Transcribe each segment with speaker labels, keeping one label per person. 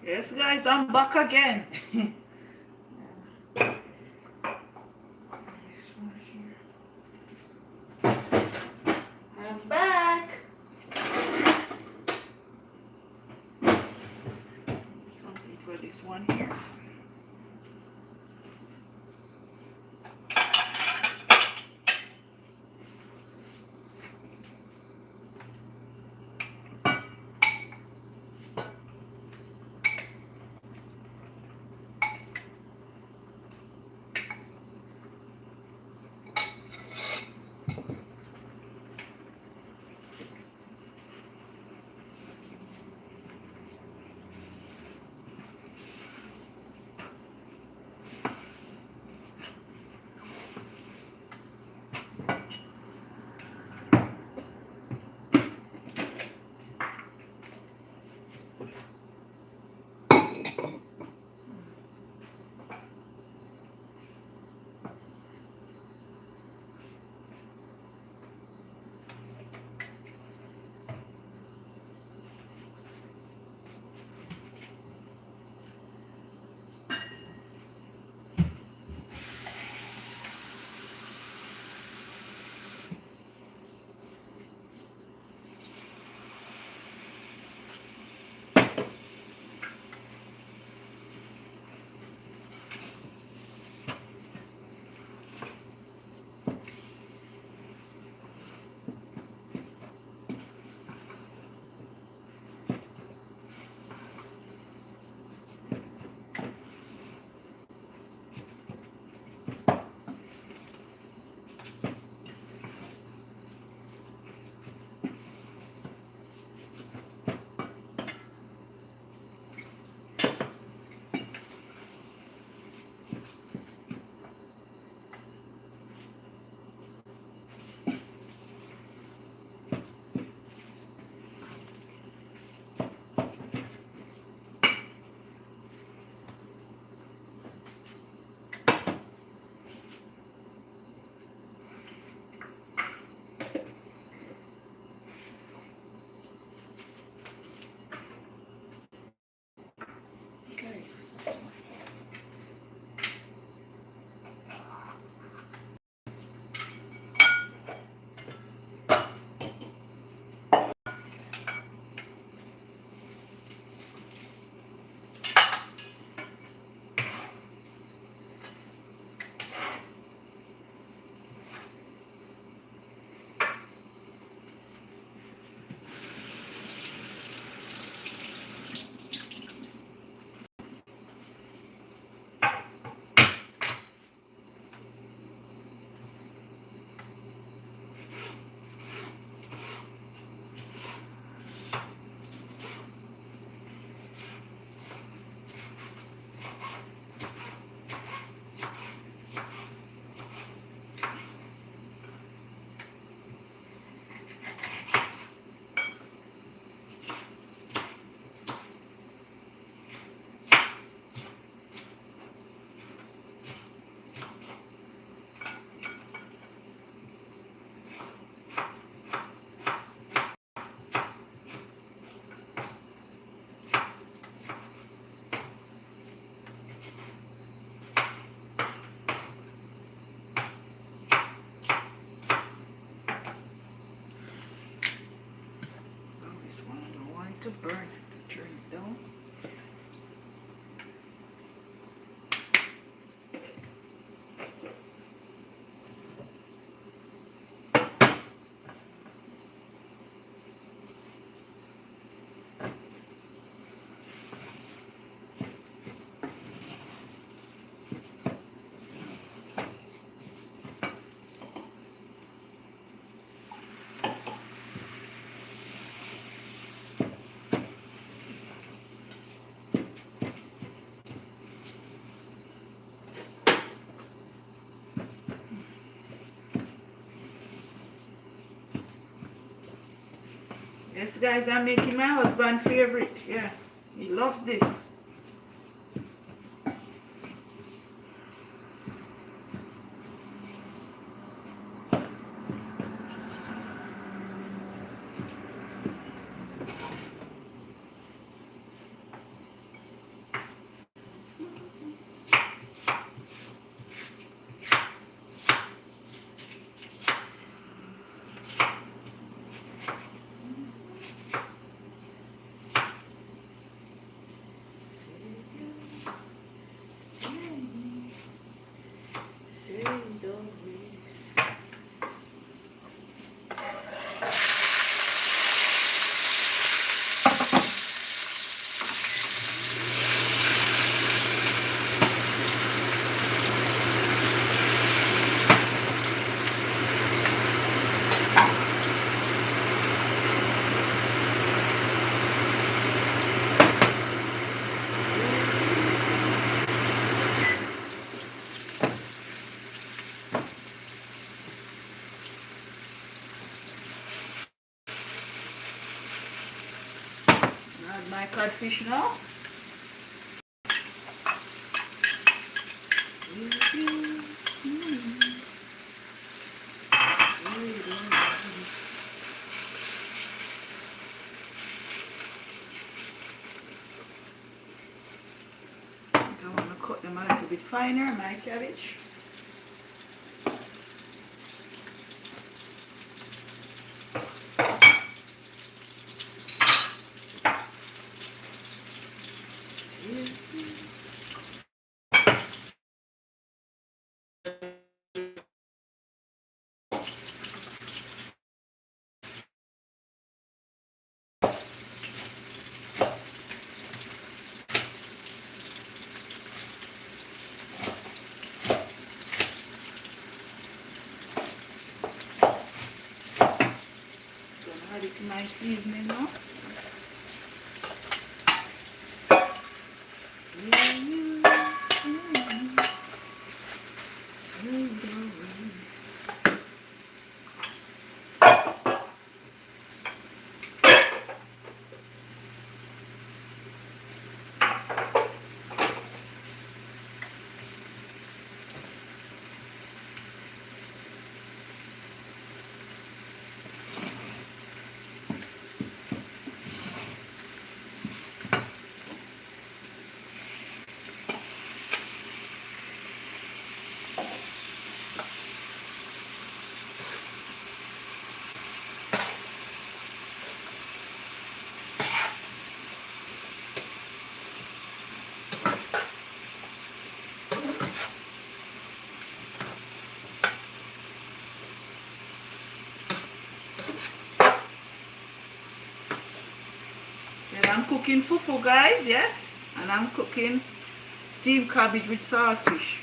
Speaker 1: Yes, guys, I'm back again. This one here. I'm back. Something for this one here. Okay, where's this one? Oh, this one I don't want it to burn. Turn it down. Yes, guys, I'm making my husband favorite. Yeah, he loves this. add my codfish now. I want to cut them a little bit finer, my cabbage. Add it to my seasoning now. And I'm cooking fufu, guys, yes? And I'm cooking steamed cabbage with saltfish.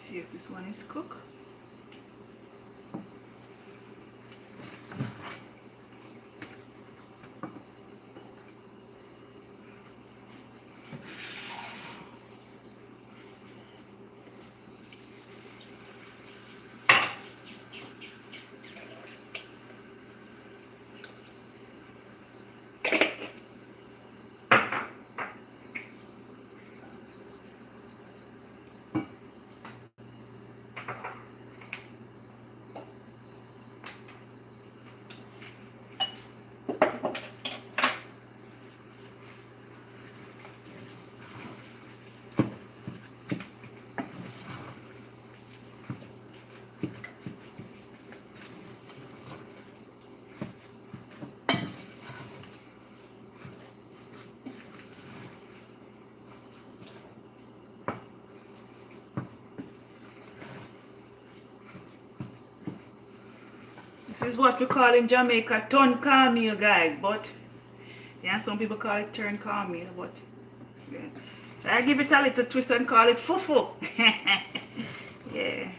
Speaker 1: See if this one is cooked. This is what we call in Jamaica ton cornmeal, guys. But yeah, some people call it turn cornmeal. But yeah. So I give it a little twist and call it fufu. Yeah.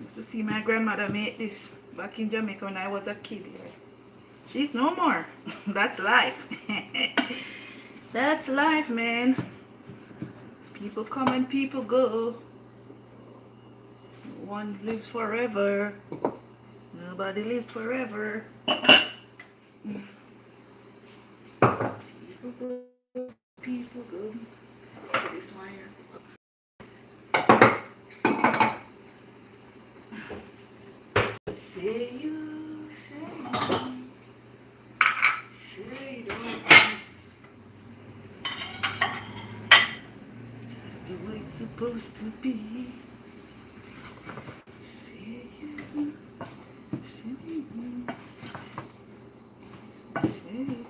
Speaker 1: Used to see my grandmother make this back in Jamaica when I was a kid. Yeah. She's no more. That's life. That's life, man. People come and people go. No one lives forever. Nobody lives forever. People go, people go. So this one here. Say you, say don't. That's the way it's supposed to be. Say you, say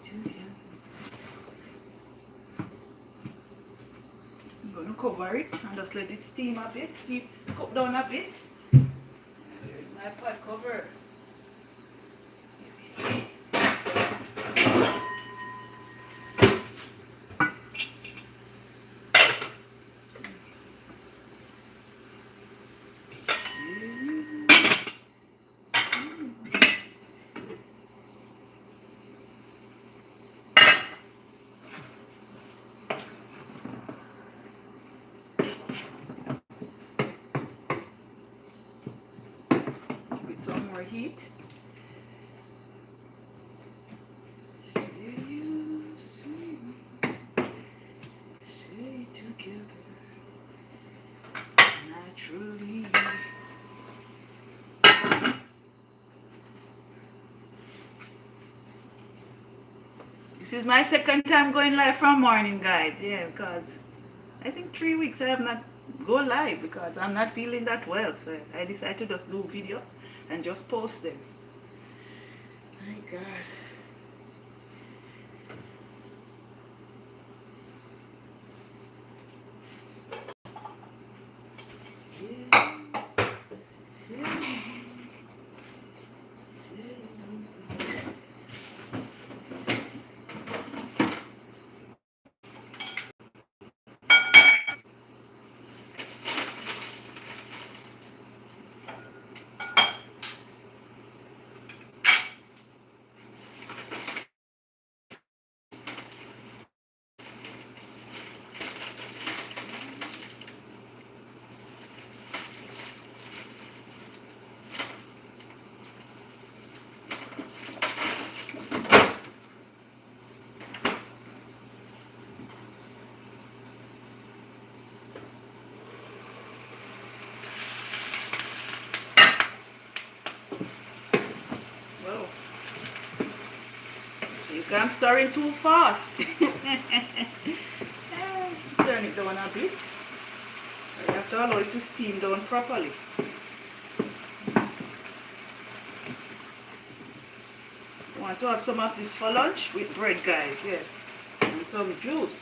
Speaker 1: together. I'm gonna cover it and just let it steam a bit, cook down a bit. There's my pot cover. With some more heat. Say together. Naturally. This is my second time going live from morning, guys. Yeah, because I think 3 weeks I have not go live because I'm not feeling that well. So I decided to just do video and just post them. My God. I'm stirring too fast. Turn it down a bit. I have to allow it to steam down properly. I want to have some of this for lunch with bread, guys. Yeah, and some juice.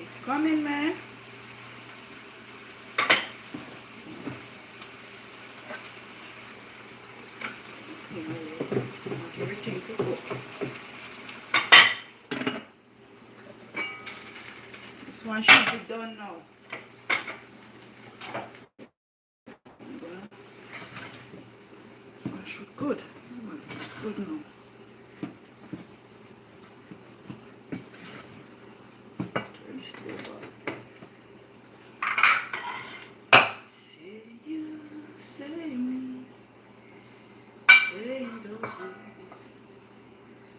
Speaker 1: It's coming, man. Everything to cook. This one should be done now. This one should good. It's good now. Turn this over. Say you, say me.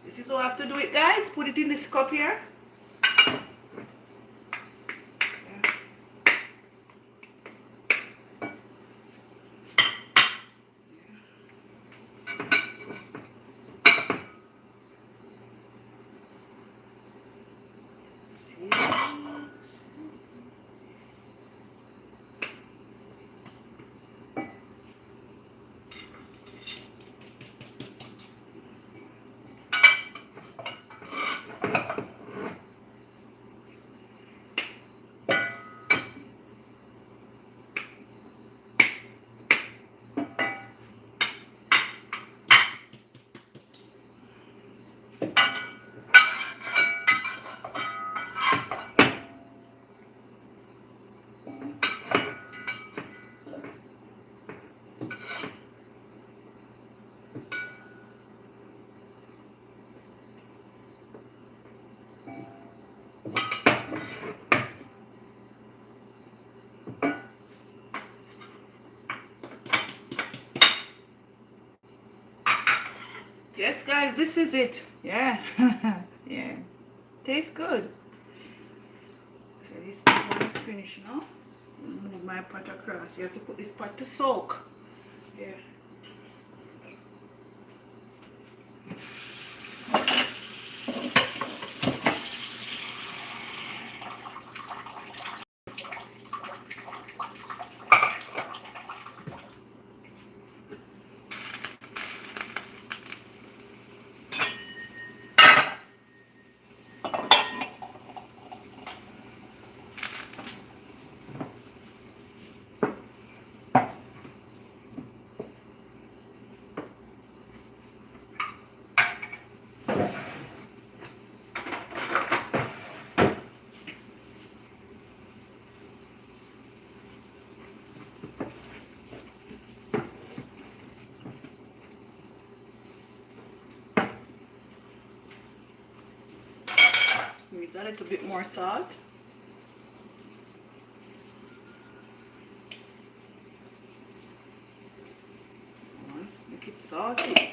Speaker 1: This is how I have to do it, guys. Put it in this cup here. Yes, guys, this is it. Yeah. Yeah. Tastes good. So this one is finished now. Move my pot across. You have to put this pot to soak. Yeah. Use a little bit more salt. Once make it salty.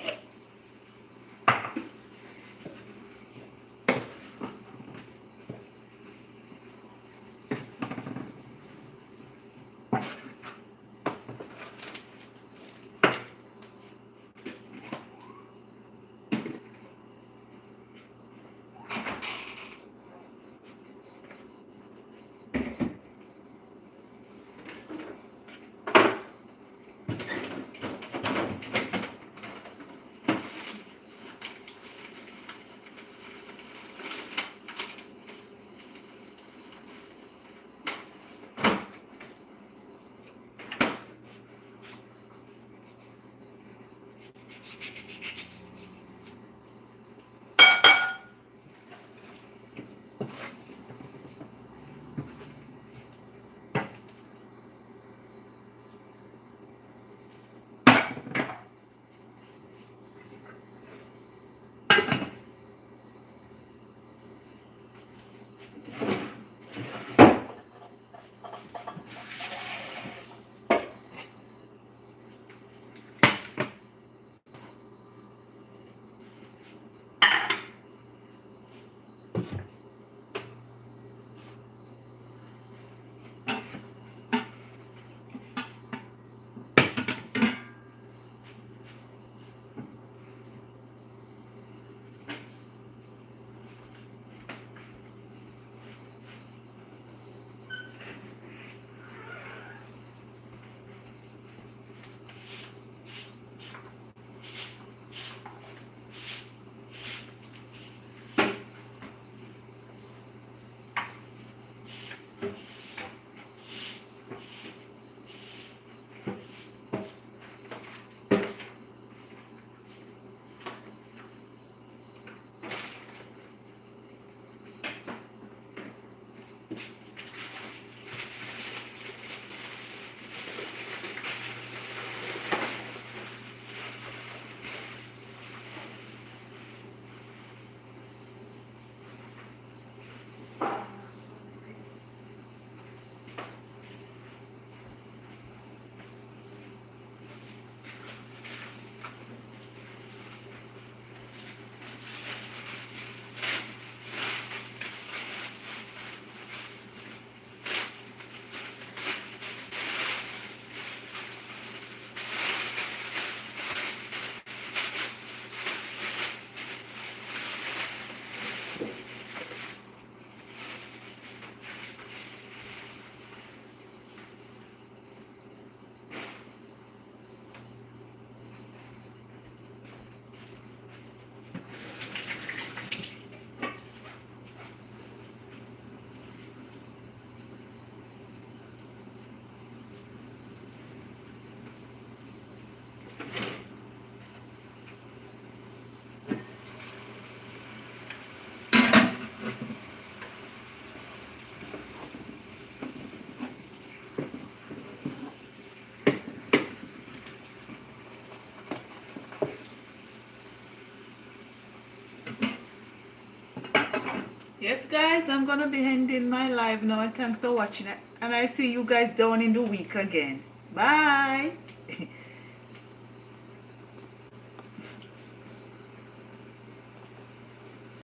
Speaker 1: Yes, guys, I'm gonna be ending my live now. Thanks for watching it, and I see you guys down in the week again. Bye.